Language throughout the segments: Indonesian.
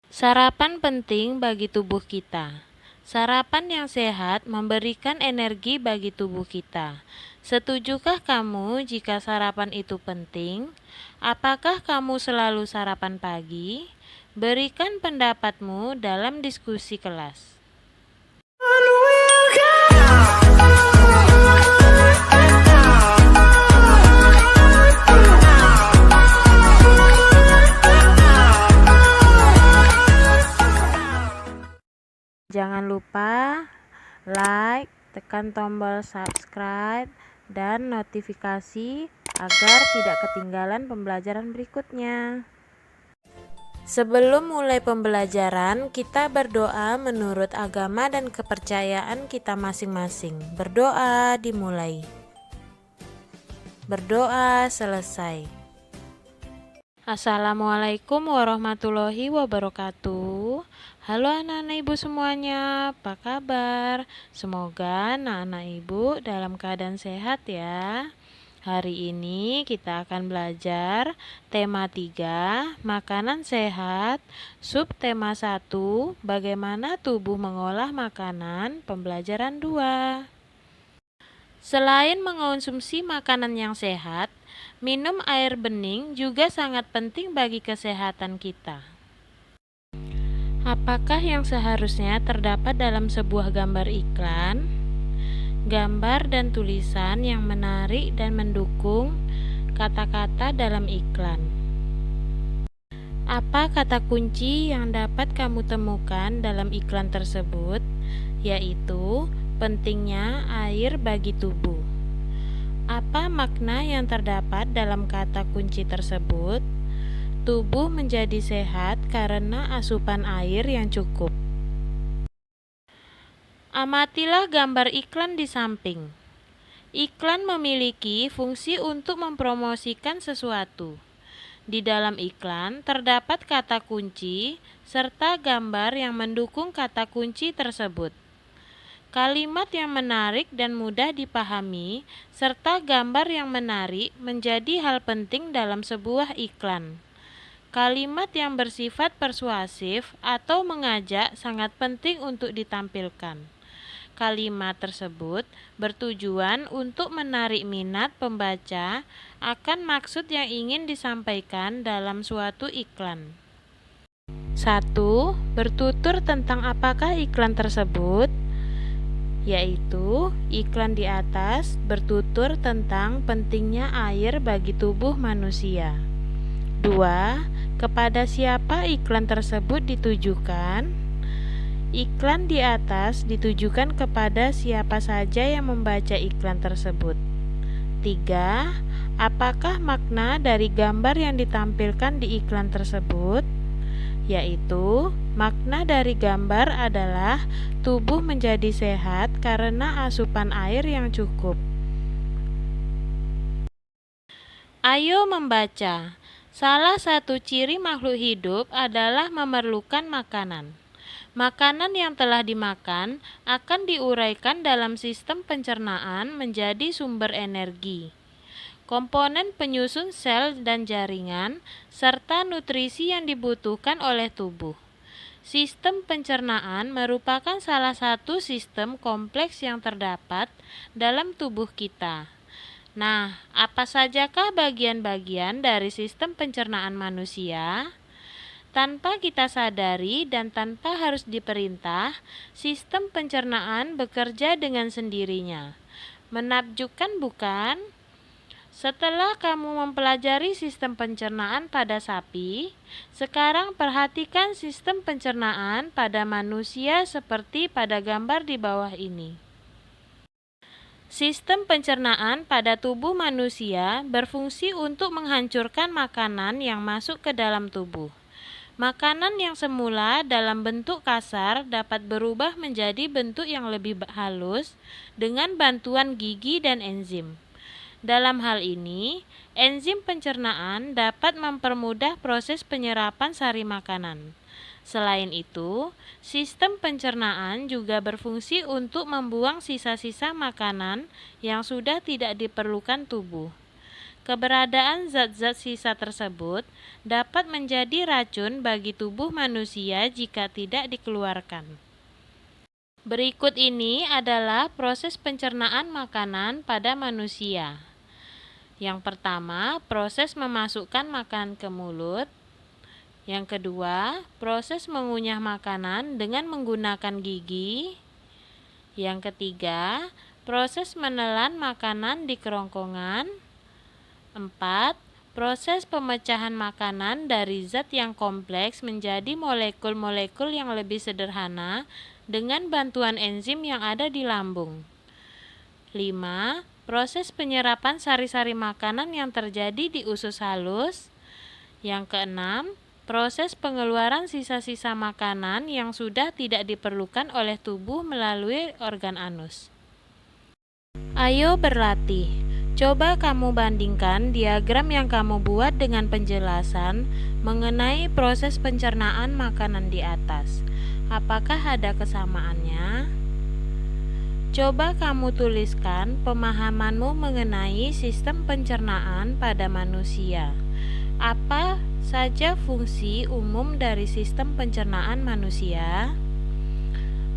Sarapan penting bagi tubuh kita. Sarapan yang sehat memberikan energi bagi tubuh kita. Setujukah kamu jika sarapan itu penting? Apakah kamu selalu sarapan pagi? Berikan pendapatmu dalam diskusi kelas. Jangan lupa like, tekan tombol subscribe, dan notifikasi agar tidak ketinggalan pembelajaran berikutnya. Sebelum mulai pembelajaran, kita berdoa menurut agama dan kepercayaan kita masing-masing. Berdoa dimulai. Berdoa selesai. Assalamualaikum warahmatullahi wabarakatuh. Halo anak-anak ibu semuanya, apa kabar? Semoga anak-anak ibu dalam keadaan sehat ya. Hari ini kita akan belajar tema 3, makanan sehat, subtema 1, bagaimana tubuh mengolah makanan, pembelajaran 2. Selain mengonsumsi makanan yang sehat, minum air bening juga sangat penting bagi kesehatan kita. Apakah yang seharusnya terdapat dalam sebuah gambar iklan? Gambar dan tulisan yang menarik dan mendukung kata-kata dalam iklan. Apa kata kunci yang dapat kamu temukan dalam iklan tersebut? Yaitu pentingnya air bagi tubuh. Apa makna yang terdapat dalam kata kunci tersebut? Tubuh menjadi sehat karena asupan air yang cukup. Amatilah gambar iklan di samping. Iklan memiliki fungsi untuk mempromosikan sesuatu. Di dalam iklan terdapat kata kunci serta gambar yang mendukung kata kunci tersebut. Kalimat yang menarik dan mudah dipahami serta gambar yang menarik menjadi hal penting dalam sebuah iklan. Kalimat yang bersifat persuasif atau mengajak sangat penting untuk ditampilkan. Kalimat tersebut bertujuan untuk menarik minat pembaca akan maksud yang ingin disampaikan dalam suatu iklan. 1. Bertutur tentang apakah iklan tersebut? Yaitu, iklan di atas bertutur tentang pentingnya air bagi tubuh manusia. 2. Kepada siapa iklan tersebut ditujukan? Iklan di atas ditujukan kepada siapa saja yang membaca iklan tersebut. 3. Apakah makna dari gambar yang ditampilkan di iklan tersebut? Yaitu, makna dari gambar adalah tubuh menjadi sehat karena asupan air yang cukup. Ayo membaca. Salah satu ciri makhluk hidup adalah memerlukan makanan. Makanan yang telah dimakan akan diuraikan dalam sistem pencernaan menjadi sumber energi. Komponen penyusun sel dan jaringan, serta nutrisi yang dibutuhkan oleh tubuh. Sistem pencernaan merupakan salah satu sistem kompleks yang terdapat dalam tubuh kita. Nah, apa sajakah bagian-bagian dari sistem pencernaan manusia? Tanpa kita sadari dan tanpa harus diperintah, sistem pencernaan bekerja dengan sendirinya. Menakjubkan bukan? Setelah kamu mempelajari sistem pencernaan pada sapi, sekarang perhatikan sistem pencernaan pada manusia seperti pada gambar di bawah ini. Sistem pencernaan pada tubuh manusia berfungsi untuk menghancurkan makanan yang masuk ke dalam tubuh. Makanan yang semula dalam bentuk kasar dapat berubah menjadi bentuk yang lebih halus dengan bantuan gigi dan enzim. Dalam hal ini, enzim pencernaan dapat mempermudah proses penyerapan sari makanan. Selain itu, sistem pencernaan juga berfungsi untuk membuang sisa-sisa makanan yang sudah tidak diperlukan tubuh. Keberadaan zat-zat sisa tersebut dapat menjadi racun bagi tubuh manusia jika tidak dikeluarkan. Berikut ini adalah proses pencernaan makanan pada manusia. Yang pertama, proses memasukkan makanan ke mulut. Yang kedua, proses mengunyah makanan dengan menggunakan gigi. Yang ketiga, proses menelan makanan di kerongkongan. 4. Proses pemecahan makanan dari zat yang kompleks menjadi molekul-molekul yang lebih sederhana dengan bantuan enzim yang ada di lambung. 5. Proses penyerapan sari-sari makanan yang terjadi di usus halus. Yang keenam, proses pengeluaran sisa-sisa makanan yang sudah tidak diperlukan oleh tubuh melalui organ anus. Ayo berlatih. Coba kamu bandingkan diagram yang kamu buat dengan penjelasan mengenai proses pencernaan makanan di atas. Apakah ada kesamaannya? Coba kamu tuliskan pemahamanmu mengenai sistem pencernaan pada manusia. Apa saja fungsi umum dari sistem pencernaan manusia?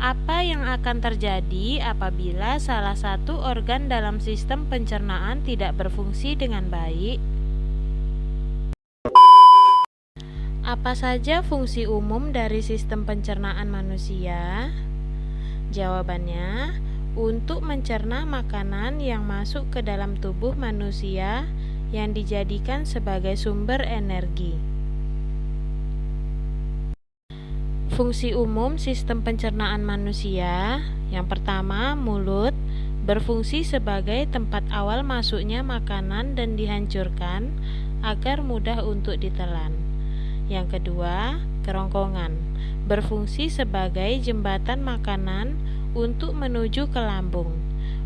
Apa yang akan terjadi apabila salah satu organ dalam sistem pencernaan tidak berfungsi dengan baik? Apa saja fungsi umum dari sistem pencernaan manusia? Jawabannya, untuk mencerna makanan yang masuk ke dalam tubuh manusia yang dijadikan sebagai sumber energi. Fungsi umum sistem pencernaan manusia. Yang pertama, mulut berfungsi sebagai tempat awal masuknya makanan dan dihancurkan agar mudah untuk ditelan. Yang kedua, kerongkongan berfungsi sebagai jembatan makanan untuk menuju ke lambung.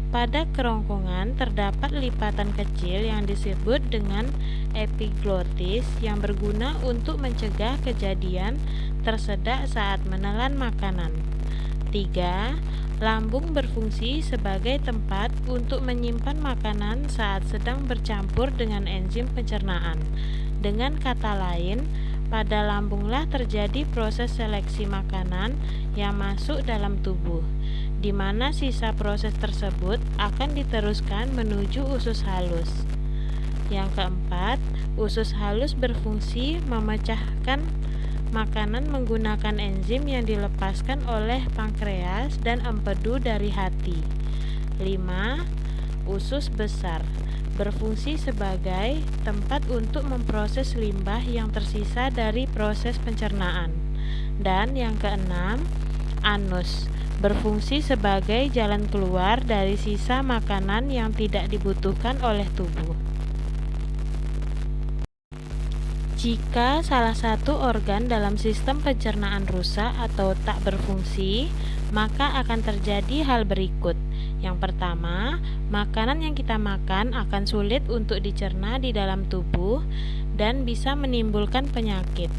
Pada kerongkongan terdapat lipatan kecil yang disebut dengan epiglotis yang berguna untuk mencegah kejadian tersedak saat menelan makanan. 3. Lambung berfungsi sebagai tempat untuk menyimpan makanan saat sedang bercampur dengan enzim pencernaan. Dengan kata lain, pada lambunglah terjadi proses seleksi makanan yang masuk dalam tubuh, di mana sisa proses tersebut akan diteruskan menuju usus halus. Yang keempat, usus halus berfungsi memecahkan makanan menggunakan enzim yang dilepaskan oleh pankreas dan empedu dari hati. 5. Usus besar berfungsi sebagai tempat untuk memproses limbah yang tersisa dari proses pencernaan. Dan yang keenam, anus berfungsi sebagai jalan keluar dari sisa makanan yang tidak dibutuhkan oleh tubuh. Jika salah satu organ dalam sistem pencernaan rusak atau tak berfungsi, maka akan terjadi hal berikut. Yang pertama, makanan yang kita makan akan sulit untuk dicerna di dalam tubuh dan bisa menimbulkan penyakit.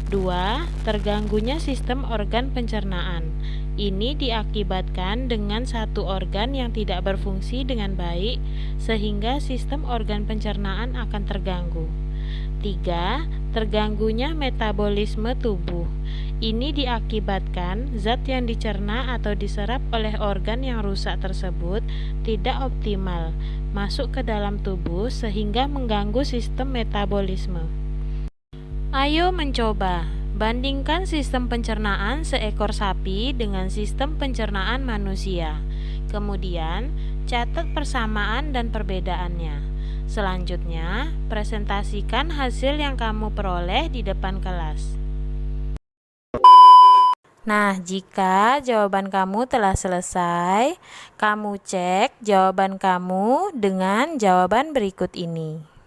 2. Terganggunya sistem organ pencernaan. Ini diakibatkan dengan satu organ yang tidak berfungsi dengan baik, sehingga sistem organ pencernaan akan terganggu. 3. Terganggunya metabolisme tubuh. Ini diakibatkan zat yang dicerna atau diserap oleh organ yang rusak tersebut tidak optimal masuk ke dalam tubuh sehingga mengganggu sistem metabolisme. Ayo mencoba. Bandingkan sistem pencernaan seekor sapi dengan sistem pencernaan manusia. Kemudian, catat persamaan dan perbedaannya. Selanjutnya, presentasikan hasil yang kamu peroleh di depan kelas. Nah, jika jawaban kamu telah selesai, kamu cek jawaban kamu dengan jawaban berikut ini.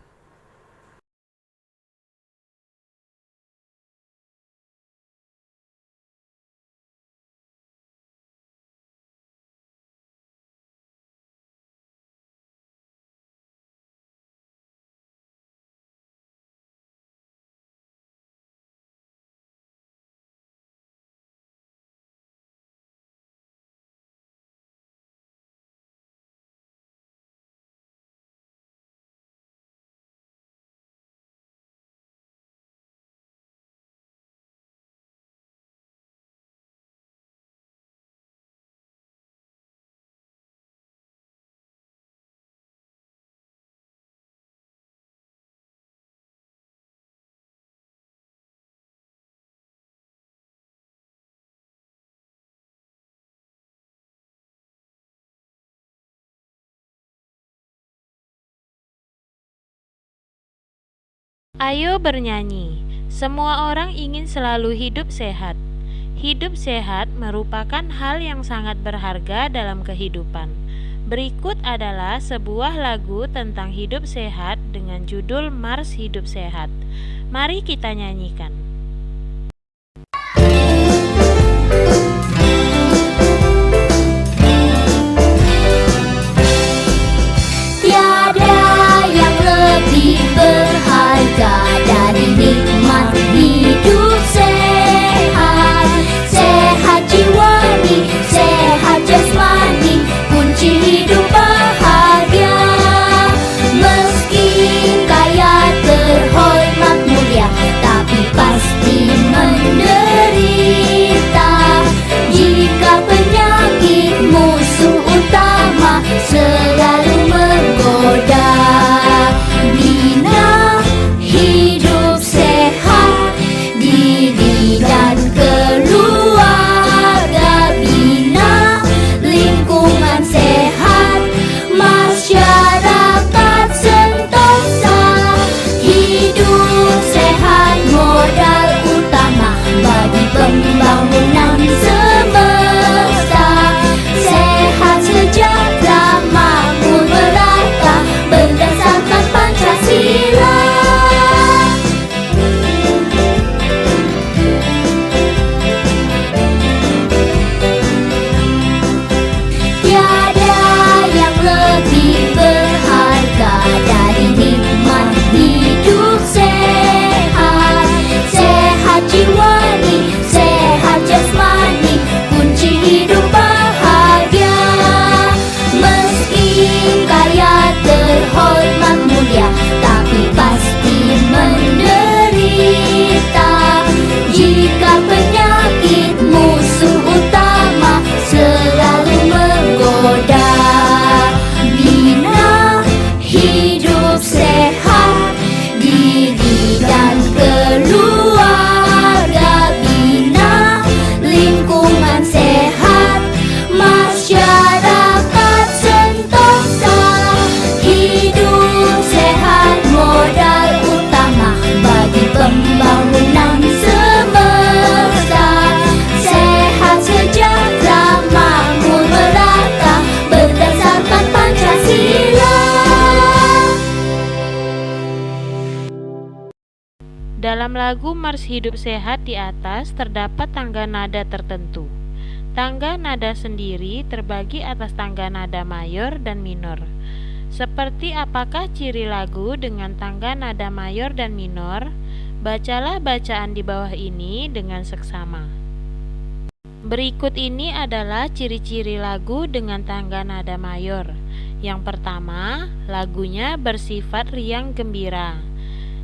Ayo bernyanyi. Semua orang ingin selalu hidup sehat. Hidup sehat merupakan hal yang sangat berharga dalam kehidupan. Berikut adalah sebuah lagu tentang hidup sehat dengan judul Mars Hidup Sehat. Mari kita nyanyikan. Tiada yang lebih berharga dari nikmat hidup sehat. Sehat jiwani, sehat jasmani, kunci hidup bahagia. Meski kaya terhormat mulia, tapi pasti menderita. Jika penyakit musuh utama selalu menggoda, bina hidup sehat diri dan keluarga, bina lingkungan sehat, masyarakat sentosa. Hidup sehat modal utama bagi pembangunan semesta. Sehat sejahtera makmur merata berdasarkan Pancasila. Tiada yang lebih berharga dari nikmat hidup sehat. Sehat jiwani, sehat jasmani, kunci hidup bahagia. Meski kaya terhormat mulia, tapi pasti menderita. Jika penyakit musuh utama selalu menggoda, bina hidup sehat diri dan keluarga, bina lingkungan sehat, masyarakat sentosa. Hidup sehat modal utama bagi pembangunan semesta. Sehat sejahtera makmur merata berdasarkan Pancasila. Dalam lagu Mars Hidup Sehat di atas terdapat tangga nada tertentu. Tangga nada sendiri terbagi atas tangga nada mayor dan minor. Seperti apakah ciri lagu dengan tangga nada mayor dan minor? Bacalah bacaan di bawah ini dengan seksama. Berikut ini adalah ciri-ciri lagu dengan tangga nada mayor. Yang pertama, lagunya bersifat riang gembira.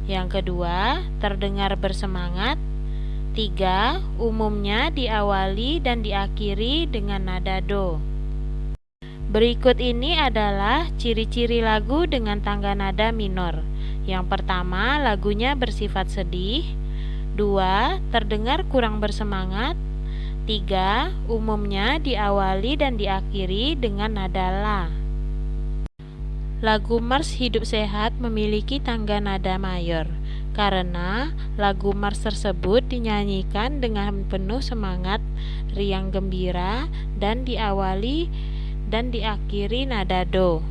Yang kedua, terdengar bersemangat. 3. Umumnya diawali dan diakhiri dengan nada do. Berikut ini adalah ciri-ciri lagu dengan tangga nada minor. Yang pertama, lagunya bersifat sedih. 2. Terdengar kurang bersemangat. 3. Umumnya diawali dan diakhiri dengan nada la. Lagu Mars Hidup Sehat memiliki tangga nada mayor karena lagu Mars tersebut dinyanyikan dengan penuh semangat, riang gembira, dan diawali dan diakhiri nada do.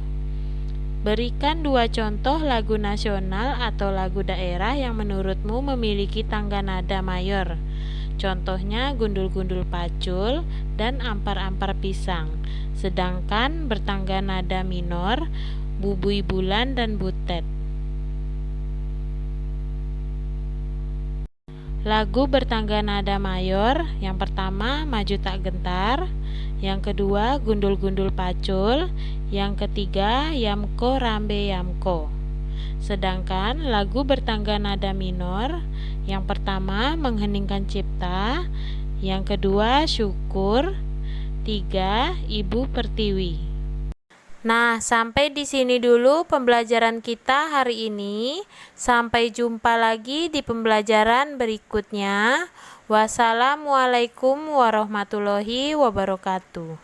Berikan 2 contoh lagu nasional atau lagu daerah yang menurutmu memiliki tangga nada mayor. Contohnya Gundul-Gundul Pacul dan Ampar-Ampar Pisang. Sedangkan bertangga nada minor Bubui Bulan dan Butet. Lagu bertangga nada mayor, yang pertama Maju Tak Gentar, yang kedua Gundul-Gundul Pacul, yang ketiga Yamko Rambe Yamko. Sedangkan lagu bertangga nada minor, yang pertama Mengheningkan Cipta, yang kedua Syukur, 3 Ibu Pertiwi. Nah, sampai di sini dulu pembelajaran kita hari ini. Sampai jumpa lagi di pembelajaran berikutnya. Wassalamualaikum warahmatullahi wabarakatuh.